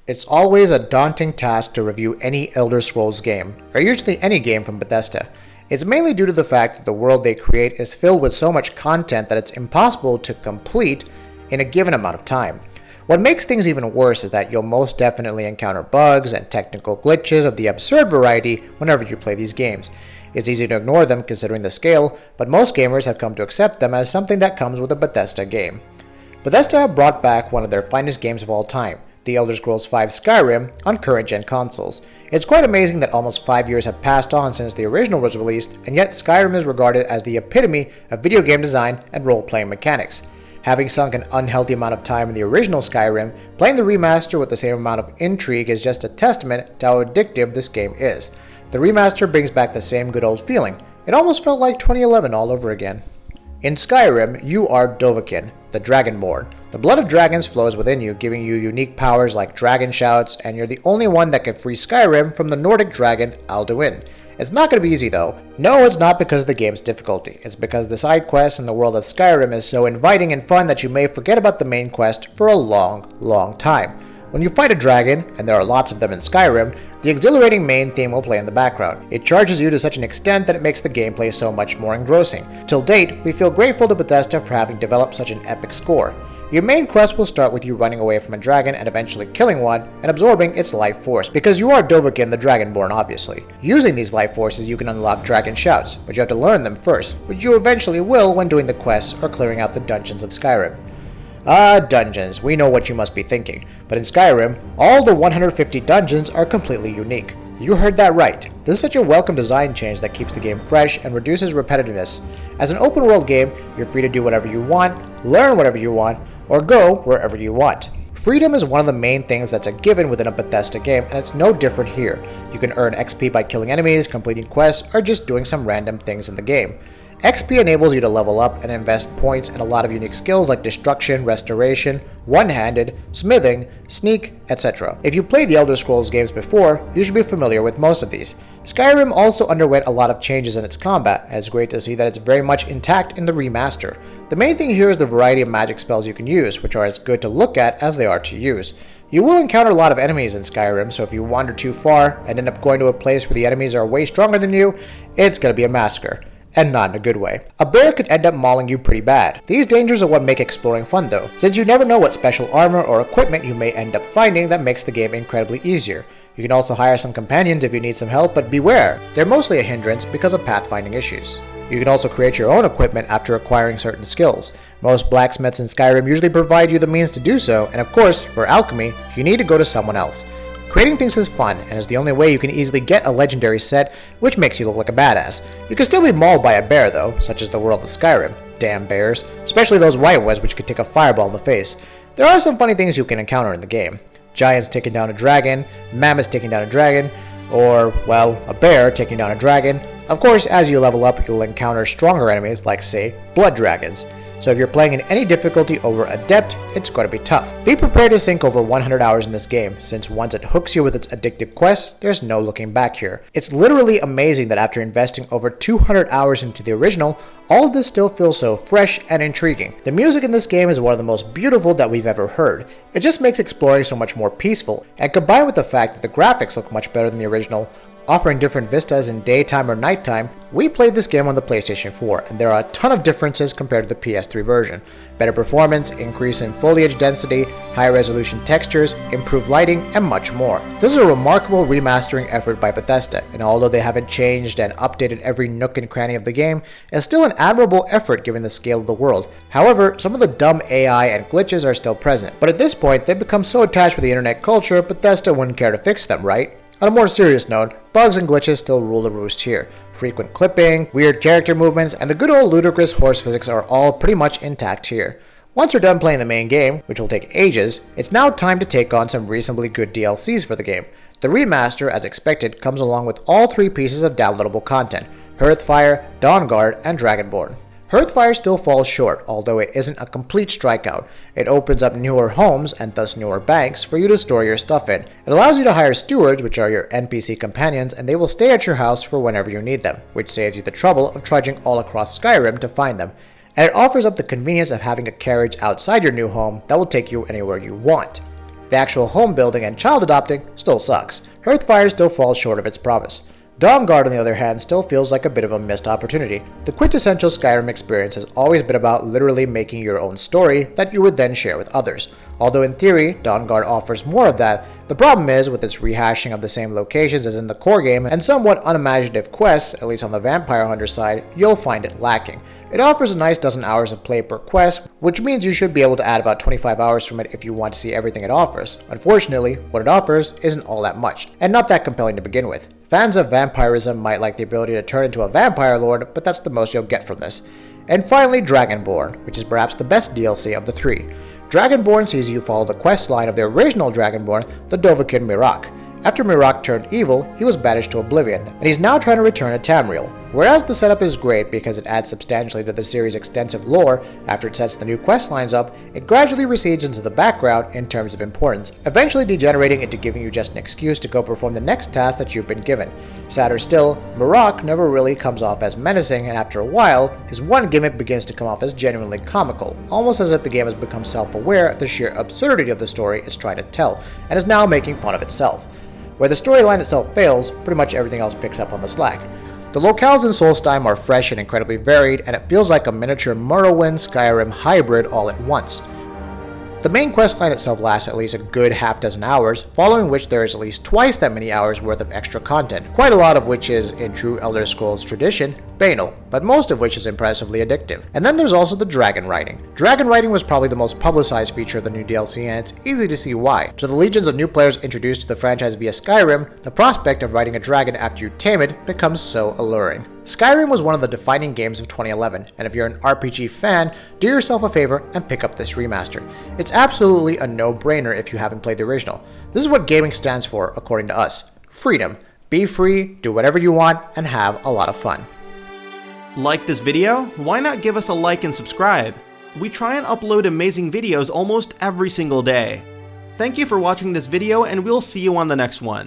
It's always a daunting task to review any Elder Scrolls game, or usually any game from Bethesda. It's mainly due to the fact that the world they create is filled with so much content that it's impossible to complete in a given amount of time. What makes things even worse is that you'll most definitely encounter bugs and technical glitches of the absurd variety whenever you play these games. It's easy to ignore them considering the scale, but most gamers have come to accept them as something that comes with a Bethesda game. Bethesda have brought back one of their finest games of all time, The Elder Scrolls V Skyrim, on current-gen consoles. It's quite amazing that almost 5 years have passed on since the original was released, and yet Skyrim is regarded as the epitome of video game design and role-playing mechanics. Having sunk an unhealthy amount of time in the original Skyrim, playing the remaster with the same amount of intrigue is just a testament to how addictive this game is. The remaster brings back the same good old feeling. It almost felt like 2011 all over again. In Skyrim, you are Dovahkiin, the Dragonborn. The blood of dragons flows within you, giving you unique powers like dragon shouts, and you're the only one that can free Skyrim from the Nordic dragon Alduin. It's not going to be easy though. No, it's not because of the game's difficulty. It's because the side quest in the world of Skyrim is so inviting and fun that you may forget about the main quest for a long time. When you fight a dragon, and there are lots of them in Skyrim, the exhilarating main theme will play in the background. It charges you to such an extent that it makes the gameplay so much more engrossing. Till date, we feel grateful to Bethesda for having developed such an epic score. Your main quest will start with you running away from a dragon and eventually killing one and absorbing its life force, because you are Dovahkiin the Dragonborn obviously. Using these life forces you can unlock dragon shouts, but you have to learn them first, which you eventually will when doing the quests or clearing out the dungeons of Skyrim. Dungeons, we know what you must be thinking, but in Skyrim, all the 150 dungeons are completely unique. You heard that right. This is such a welcome design change that keeps the game fresh and reduces repetitiveness. As an open world game, you're free to do whatever you want, learn whatever you want, or go wherever you want. Freedom is one of the main things that's a given within a Bethesda game, and it's no different here. You can earn XP by killing enemies, completing quests, or just doing some random things in the game. XP enables you to level up and invest points in a lot of unique skills like destruction, restoration, one-handed, smithing, sneak, etc. If you played the Elder Scrolls games before, you should be familiar with most of these. Skyrim also underwent a lot of changes in its combat, and it's great to see that it's very much intact in the remaster. The main thing here is the variety of magic spells you can use, which are as good to look at as they are to use. You will encounter a lot of enemies in Skyrim, so if you wander too far and end up going to a place where the enemies are way stronger than you, it's gonna be a massacre. And not in a good way. A bear could end up mauling you pretty bad. These dangers are what make exploring fun though, since you never know what special armor or equipment you may end up finding that makes the game incredibly easier. You can also hire some companions if you need some help, but beware, they're mostly a hindrance because of pathfinding issues. You can also create your own equipment after acquiring certain skills. Most blacksmiths in Skyrim usually provide you the means to do so, and of course, for alchemy, you need to go to someone else. Creating things is fun, and is the only way you can easily get a legendary set, which makes you look like a badass. You can still be mauled by a bear though, such as the world of Skyrim. Damn bears, especially those white ones which could take a fireball in the face. There are some funny things you can encounter in the game. Giants taking down a dragon, mammoths taking down a dragon, or, well, a bear taking down a dragon. Of course, as you level up, you'll encounter stronger enemies like, say, blood dragons. So if you're playing in any difficulty over Adept, it's going to be tough. Be prepared to sink over 100 hours in this game, since once it hooks you with its addictive quests, there's no looking back here. It's literally amazing that after investing over 200 hours into the original, all of this still feels so fresh and intriguing. The music in this game is one of the most beautiful that we've ever heard. It just makes exploring so much more peaceful, and combined with the fact that the graphics look much better than the original, offering different vistas in daytime or nighttime, we played this game on the PlayStation 4, and there are a ton of differences compared to the PS3 version. Better performance, increase in foliage density, high resolution textures, improved lighting, and much more. This is a remarkable remastering effort by Bethesda, and although they haven't changed and updated every nook and cranny of the game, it's still an admirable effort given the scale of the world. However, some of the dumb AI and glitches are still present, but at this point they've become so attached with the internet culture, Bethesda wouldn't care to fix them, right? On a more serious note, bugs and glitches still rule the roost here. Frequent clipping, weird character movements, and the good old ludicrous horse physics are all pretty much intact here. Once you're done playing the main game, which will take ages, it's now time to take on some reasonably good DLCs for the game. The remaster, as expected, comes along with all 3 pieces of downloadable content: Hearthfire, Dawnguard, and Dragonborn. Hearthfire still falls short, although it isn't a complete strikeout. It opens up newer homes, and thus newer banks, for you to store your stuff in. It allows you to hire stewards, which are your NPC companions, and they will stay at your house for whenever you need them, which saves you the trouble of trudging all across Skyrim to find them. And it offers up the convenience of having a carriage outside your new home that will take you anywhere you want. The actual home building and child adopting still sucks. Hearthfire still falls short of its promise. Dawnguard, on the other hand, still feels like a bit of a missed opportunity. The quintessential Skyrim experience has always been about literally making your own story that you would then share with others. Although in theory, Dawnguard offers more of that, the problem is with its rehashing of the same locations as in the core game and somewhat unimaginative quests, at least on the Vampire Hunter side, you'll find it lacking. It offers a nice dozen hours of play per quest, which means you should be able to add about 25 hours from it if you want to see everything it offers. Unfortunately, what it offers isn't all that much, and not that compelling to begin with. Fans of vampirism might like the ability to turn into a vampire lord, but that's the most you'll get from this. And finally, Dragonborn, which is perhaps the best DLC of the three. Dragonborn sees you follow the quest line of the original Dragonborn, the Dovahkiin Miraak. After Miraak turned evil, he was banished to oblivion, and he's now trying to return to Tamriel. Whereas the setup is great because it adds substantially to the series' extensive lore, after it sets the new quest lines up, it gradually recedes into the background in terms of importance, eventually degenerating into giving you just an excuse to go perform the next task that you've been given. Sadder still, Miraak never really comes off as menacing, and after a while, his one gimmick begins to come off as genuinely comical, almost as if the game has become self-aware of the sheer absurdity of the story it's trying to tell, and is now making fun of itself. Where the storyline itself fails, pretty much everything else picks up on the slack. The locales in Solstheim are fresh and incredibly varied, and it feels like a miniature Morrowind Skyrim hybrid all at once. The main questline itself lasts at least a good half dozen hours, following which there is at least twice that many hours worth of extra content, quite a lot of which is, in true Elder Scrolls tradition, banal, but most of which is impressively addictive. And then there's also the dragon riding. Dragon riding was probably the most publicized feature of the new DLC, and it's easy to see why. To the legions of new players introduced to the franchise via Skyrim, the prospect of riding a dragon after you tame it becomes so alluring. Skyrim was one of the defining games of 2011, and if you're an RPG fan, do yourself a favor and pick up this remaster. It's absolutely a no-brainer if you haven't played the original. This is what gaming stands for, according to us. Freedom. Be free, do whatever you want, and have a lot of fun. Like this video? Why not give us a like and subscribe? We try and upload amazing videos almost every single day. Thank you for watching this video, and we'll see you on the next one.